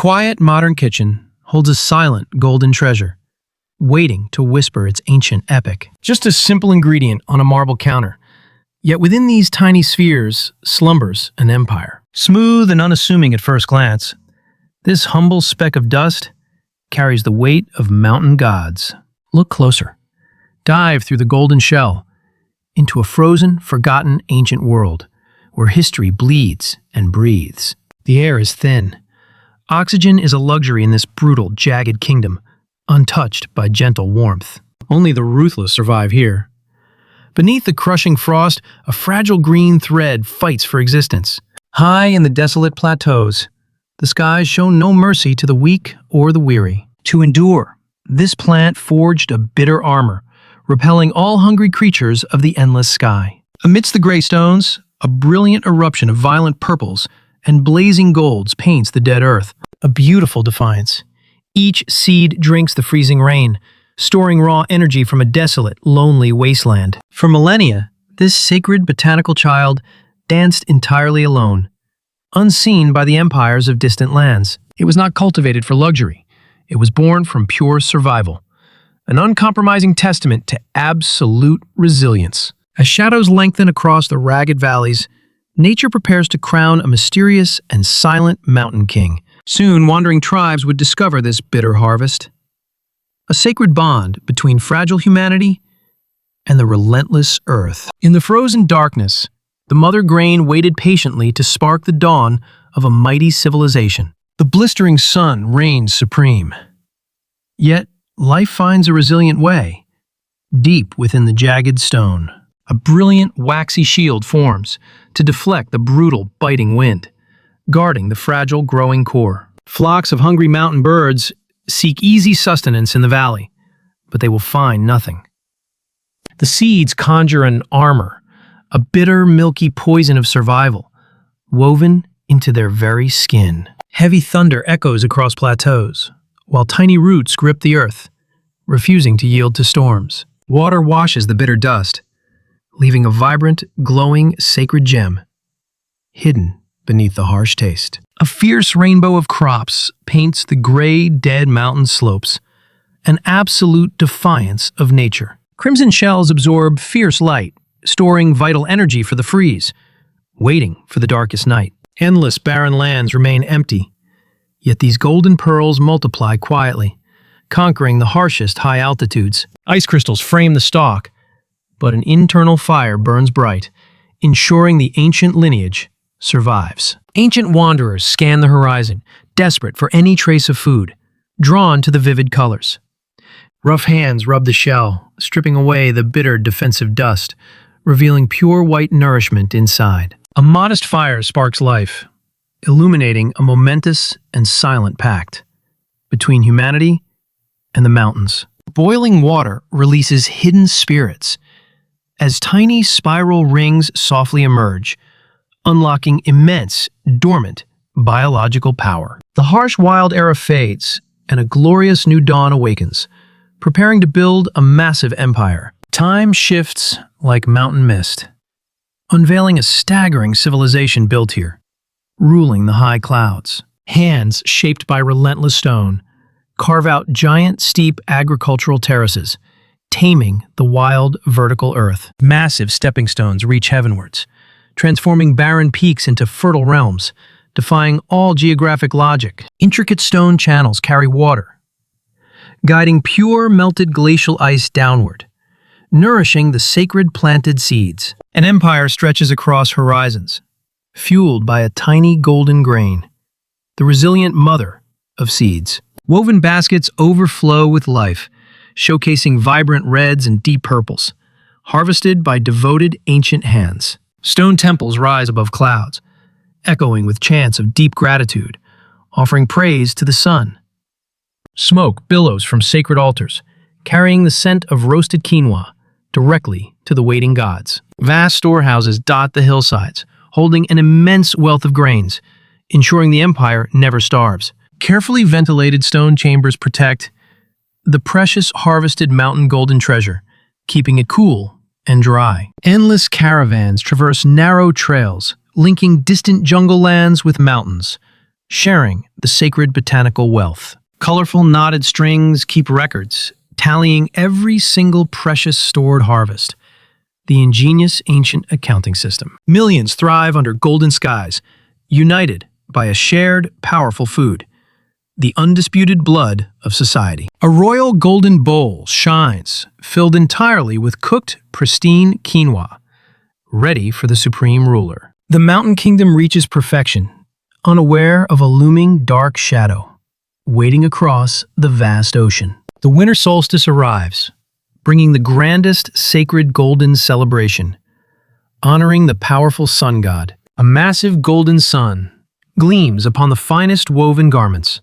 quiet, modern kitchen holds a silent, golden treasure, waiting to whisper its ancient epic. Just a simple ingredient on a marble counter. Yet within these tiny spheres slumbers an empire. Smooth and unassuming at first glance, this humble speck of dust carries the weight of mountain gods. Look closer. Dive through the golden shell into a frozen, forgotten ancient world where history bleeds and breathes. The air is thin. Oxygen is a luxury in this brutal, jagged kingdom, untouched by gentle warmth. Only the ruthless survive here. Beneath the crushing frost, a fragile green thread fights for existence. High in the desolate plateaus, the skies show no mercy to the weak or the weary. To endure, this plant forged a bitter armor, repelling all hungry creatures of the endless sky. Amidst the gray stones, a brilliant eruption of violent purples and blazing golds paints the dead earth, a beautiful defiance. Each seed drinks the freezing rain, storing raw energy from a desolate, lonely wasteland. For millennia, this sacred botanical child danced entirely alone, unseen by the empires of distant lands. It was not cultivated for luxury. It was born from pure survival, an uncompromising testament to absolute resilience. As shadows lengthen across the ragged valleys, nature prepares to crown a mysterious and silent mountain king. Soon, wandering tribes would discover this bitter harvest, a sacred bond between fragile humanity and the relentless earth. In the frozen darkness, the mother grain waited patiently to spark the dawn of a mighty civilization. The blistering sun reigns supreme. Yet, life finds a resilient way, deep within the jagged stone. A brilliant, waxy shield forms to deflect the brutal, biting wind, guarding the fragile, growing core. Flocks of hungry mountain birds seek easy sustenance in the valley, but they will find nothing. The seeds conjure an armor, a bitter, milky poison of survival, woven into their very skin. Heavy thunder echoes across plateaus, while tiny roots grip the earth, refusing to yield to storms. Water washes the bitter dust, leaving a vibrant, glowing, sacred gem, hidden beneath the harsh taste. A fierce rainbow of crops paints the gray, dead mountain slopes, an absolute defiance of nature. Crimson shells absorb fierce light, storing vital energy for the freeze, waiting for the darkest night. Endless barren lands remain empty, yet these golden pearls multiply quietly, conquering the harshest high altitudes. Ice crystals frame the stalk, but an internal fire burns bright, ensuring the ancient lineage survives. Ancient wanderers scan the horizon, desperate for any trace of food, drawn to the vivid colors. Rough hands rub the shell, stripping away the bitter defensive dust, revealing pure white nourishment inside. A modest fire sparks life, illuminating a momentous and silent pact between humanity and the mountains. Boiling water releases hidden spirits, as tiny spiral rings softly emerge, unlocking immense, dormant biological power. The harsh wild era fades, and a glorious new dawn awakens, preparing to build a massive empire. Time shifts like mountain mist, unveiling a staggering civilization built here, ruling the high clouds. Hands shaped by relentless stone carve out giant, steep agricultural terraces, taming the wild, vertical earth. Massive stepping stones reach heavenwards, transforming barren peaks into fertile realms, defying all geographic logic. Intricate stone channels carry water, guiding pure melted glacial ice downward, nourishing the sacred planted seeds. An empire stretches across horizons, fueled by a tiny golden grain, the resilient mother of seeds. Woven baskets overflow with life, showcasing vibrant reds and deep purples, harvested by devoted ancient hands. Stone temples rise above clouds, echoing with chants of deep gratitude, offering praise to the sun. Smoke billows from sacred altars, carrying the scent of roasted quinoa directly to the waiting gods. Vast storehouses dot the hillsides, holding an immense wealth of grains, ensuring the empire never starves. Carefully ventilated stone chambers protect the precious harvested mountain golden treasure, keeping it cool and dry. Endless caravans traverse narrow trails, linking distant jungle lands with mountains, sharing the sacred botanical wealth. Colorful knotted strings keep records, tallying every single precious stored harvest. The ingenious ancient accounting system. Millions thrive under golden skies, united by a shared, powerful food, the undisputed blood of society. A royal golden bowl shines, filled entirely with cooked, pristine quinoa, ready for the supreme ruler. The mountain kingdom reaches perfection, unaware of a looming dark shadow, waiting across the vast ocean. The winter solstice arrives, bringing the grandest sacred golden celebration, honoring the powerful sun god. A massive golden sun gleams upon the finest woven garments,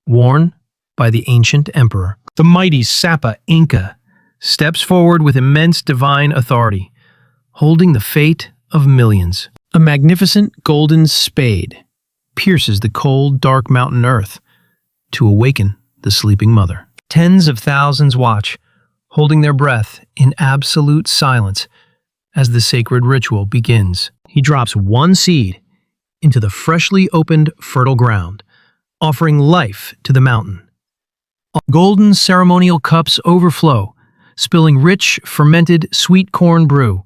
worn by the ancient emperor. The mighty Sapa Inca steps forward with immense divine authority, holding the fate of millions. A magnificent golden spade pierces the cold, dark mountain earth to awaken the sleeping mother. Tens of thousands watch, holding their breath in absolute silence as the sacred ritual begins. He drops one seed into the freshly opened fertile ground, offering life to the mountain. Golden ceremonial cups overflow, spilling rich, fermented sweet corn brew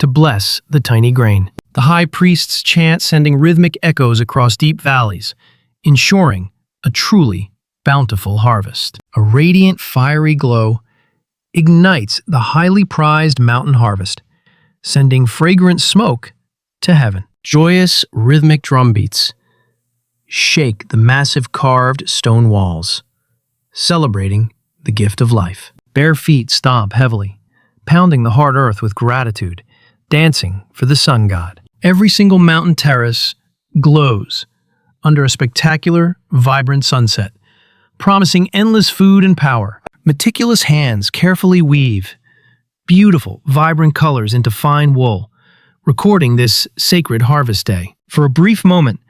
to bless the tiny grain. The high priest's chant sending rhythmic echoes across deep valleys, ensuring a truly bountiful harvest. A radiant, fiery glow ignites the highly prized mountain harvest, sending fragrant smoke to heaven. Joyous, rhythmic drumbeats shake the massive carved stone walls, celebrating the gift of life. Bare feet stomp heavily, pounding the hard earth with gratitude, dancing for the sun god. Every single mountain terrace glows under a spectacular, vibrant sunset, promising endless food and power. Meticulous hands carefully weave beautiful, vibrant colors into fine wool, recording this sacred harvest day. For a brief moment,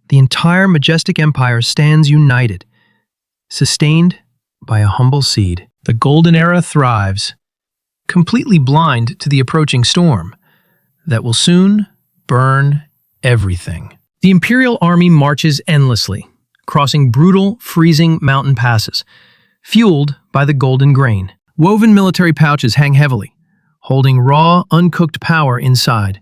the entire majestic empire stands united, sustained by a humble seed. The golden era thrives, completely blind to the approaching storm that will soon burn everything. The imperial army marches endlessly, crossing brutal, freezing mountain passes, fueled by the golden grain. Woven military pouches hang heavily, holding raw, uncooked power inside,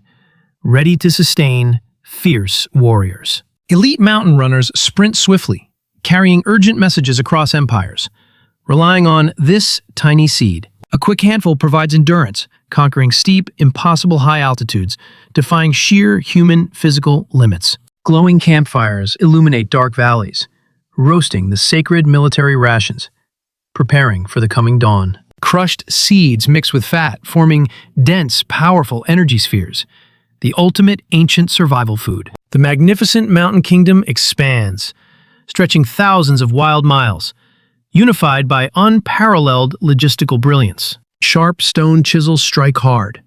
ready to sustain fierce warriors. Elite mountain runners sprint swiftly, carrying urgent messages across empires, relying on this tiny seed. A quick handful provides endurance, conquering steep, impossible high altitudes, defying sheer human physical limits. Glowing campfires illuminate dark valleys, roasting the sacred military rations, preparing for the coming dawn. Crushed seeds mix with fat, forming dense, powerful energy spheres, the ultimate ancient survival food. The magnificent mountain kingdom expands, stretching thousands of wild miles, unified by unparalleled logistical brilliance. Sharp stone chisels strike hard,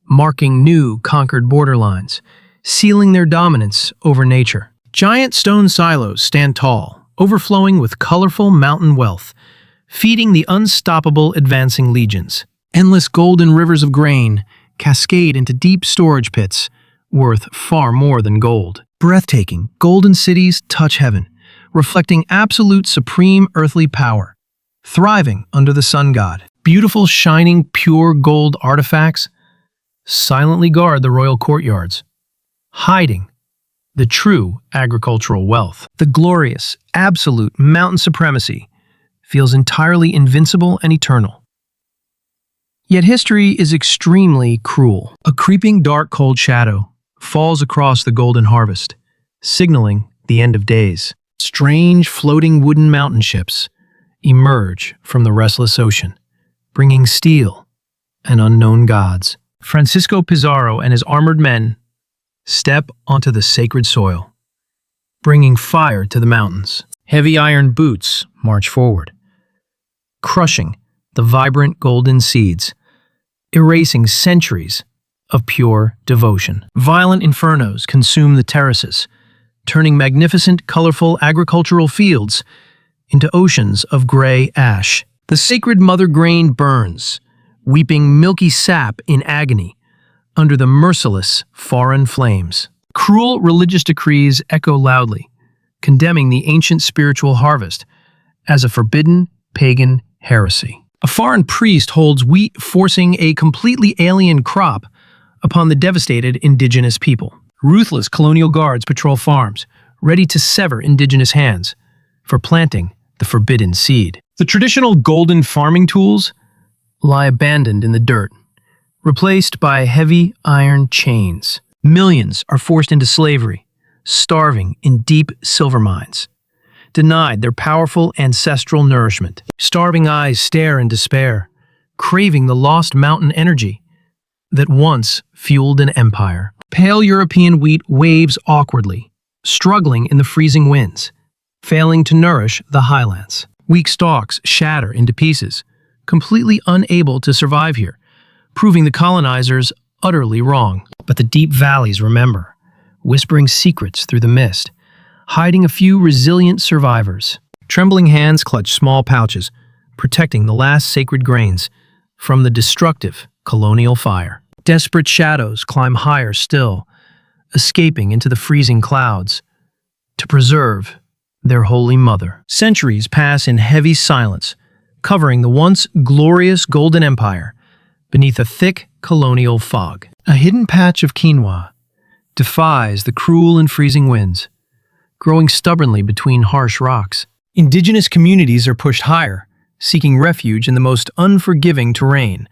marking new conquered borderlines, sealing their dominance over nature. Giant stone silos stand tall, overflowing with colorful mountain wealth, feeding the unstoppable advancing legions. Endless golden rivers of grain cascade into deep storage pits, worth far more than gold. Breathtaking, golden cities touch heaven, reflecting absolute supreme earthly power, thriving under the sun god. Beautiful, shining, pure gold artifacts silently guard the royal courtyards, hiding the true agricultural wealth. The glorious, absolute mountain supremacy feels entirely invincible and eternal. Yet history is extremely cruel. A creeping dark cold shadow falls across the golden harvest, signaling the end of days. Strange floating wooden mountain ships emerge from the restless ocean, bringing steel and unknown gods. Francisco Pizarro and his armored men step onto the sacred soil, bringing fire to the mountains. Heavy iron boots march forward, crushing the vibrant golden seeds, erasing centuries of pure devotion. Violent infernos consume the terraces, turning magnificent, colorful agricultural fields into oceans of gray ash. The sacred mother grain burns, weeping milky sap in agony under the merciless foreign flames. Cruel religious decrees echo loudly, condemning the ancient spiritual harvest as a forbidden pagan heresy. A foreign priest holds wheat, forcing a completely alien crop upon the devastated indigenous people. Ruthless colonial guards patrol farms, ready to sever indigenous hands for planting the forbidden seed. The traditional golden farming tools lie abandoned in the dirt, replaced by heavy iron chains. Millions are forced into slavery, starving in deep silver mines, denied their powerful ancestral nourishment. Starving eyes stare in despair, craving the lost mountain energy that once fueled an empire. Pale European wheat waves awkwardly, struggling in the freezing winds, failing to nourish the highlands. Weak stalks shatter into pieces, completely unable to survive here, proving the colonizers utterly wrong. But the deep valleys remember, whispering secrets through the mist, hiding a few resilient survivors. Trembling hands clutch small pouches, protecting the last sacred grains from the destructive colonial fire. Desperate shadows climb higher still, escaping into the freezing clouds to preserve their holy mother. Centuries pass in heavy silence, covering the once glorious Golden Empire beneath a thick colonial fog. A hidden patch of quinoa defies the cruel and freezing winds, growing stubbornly between harsh rocks. Indigenous communities are pushed higher, seeking refuge in the most unforgiving terrain,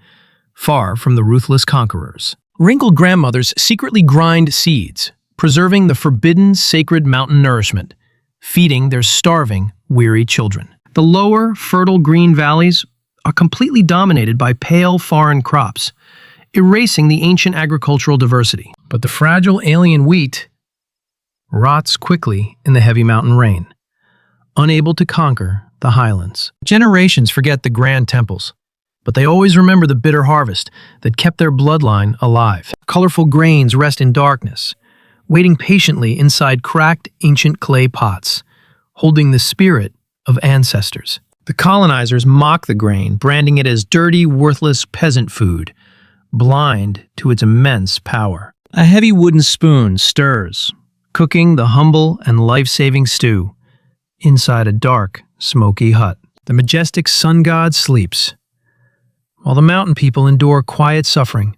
far from the ruthless conquerors. Wrinkled grandmothers secretly grind seeds, preserving the forbidden sacred mountain nourishment, feeding their starving, weary children. The lower, fertile green valleys are completely dominated by pale foreign crops, erasing the ancient agricultural diversity. But the fragile alien wheat rots quickly in the heavy mountain rain, unable to conquer the highlands. Generations forget the grand temples, but they always remember the bitter harvest that kept their bloodline alive. Colorful grains rest in darkness, waiting patiently inside cracked ancient clay pots, holding the spirit of ancestors. The colonizers mock the grain, branding it as dirty, worthless peasant food, blind to its immense power. A heavy wooden spoon stirs, cooking the humble and life-saving stew inside a dark, smoky hut. The majestic sun god sleeps, while the mountain people endure quiet suffering,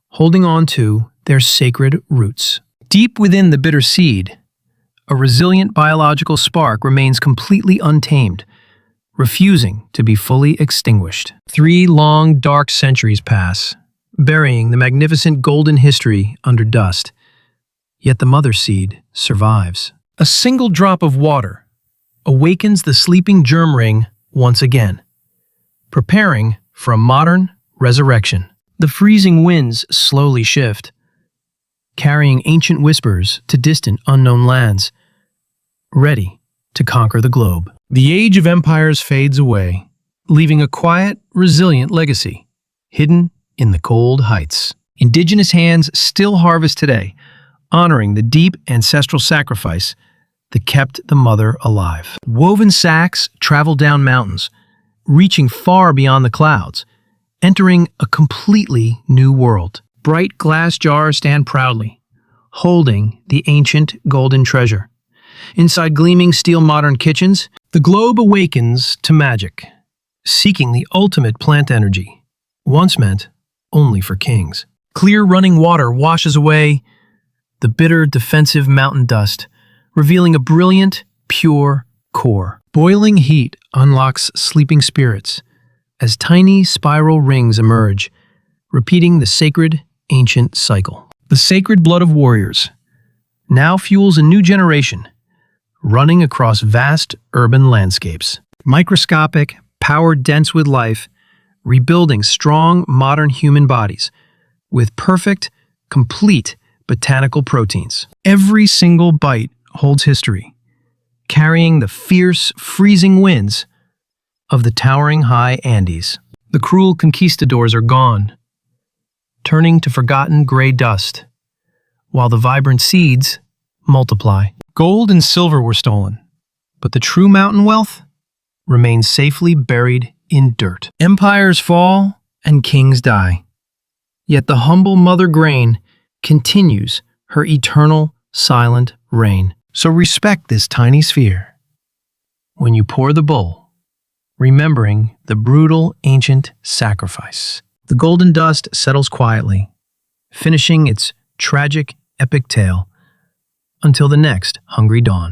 holding on to their sacred roots. Deep within the bitter seed, a resilient biological spark remains completely untamed, refusing to be fully extinguished. 3 long, dark centuries pass, burying the magnificent golden history under dust. Yet the mother seed survives. A single drop of water awakens the sleeping germ ring once again, preparing for a modern resurrection. The freezing winds slowly shift, carrying ancient whispers to distant, unknown lands, ready to conquer the globe. The age of empires fades away, leaving a quiet, resilient legacy, hidden in the cold heights. Indigenous hands still harvest today, honoring the deep ancestral sacrifice that kept the mother alive. Woven sacks travel down mountains, reaching far beyond the clouds, entering a completely new world. Bright glass jars stand proudly, holding the ancient golden treasure. Inside gleaming steel modern kitchens, the globe awakens to magic, seeking the ultimate plant energy, once meant only for kings. Clear running water washes away the bitter defensive mountain dust, revealing a brilliant, pure core. Boiling heat unlocks sleeping spirits as tiny spiral rings emerge, repeating the sacred ancient cycle. The sacred blood of warriors now fuels a new generation, running across vast urban landscapes. Microscopic, power dense with life, rebuilding strong modern human bodies with perfect, complete botanical proteins. Every single bite holds history, carrying the fierce, freezing winds of the towering high Andes. The cruel conquistadors are gone, turning to forgotten gray dust, while the vibrant seeds multiply. Gold and silver were stolen, but the true mountain wealth remains safely buried in dirt. Empires fall and kings die, yet the humble mother grain continues her eternal, silent reign. So respect this tiny sphere. When you pour the bowl, remembering the brutal ancient sacrifice, the golden dust settles quietly, finishing its tragic, epic tale until the next hungry dawn.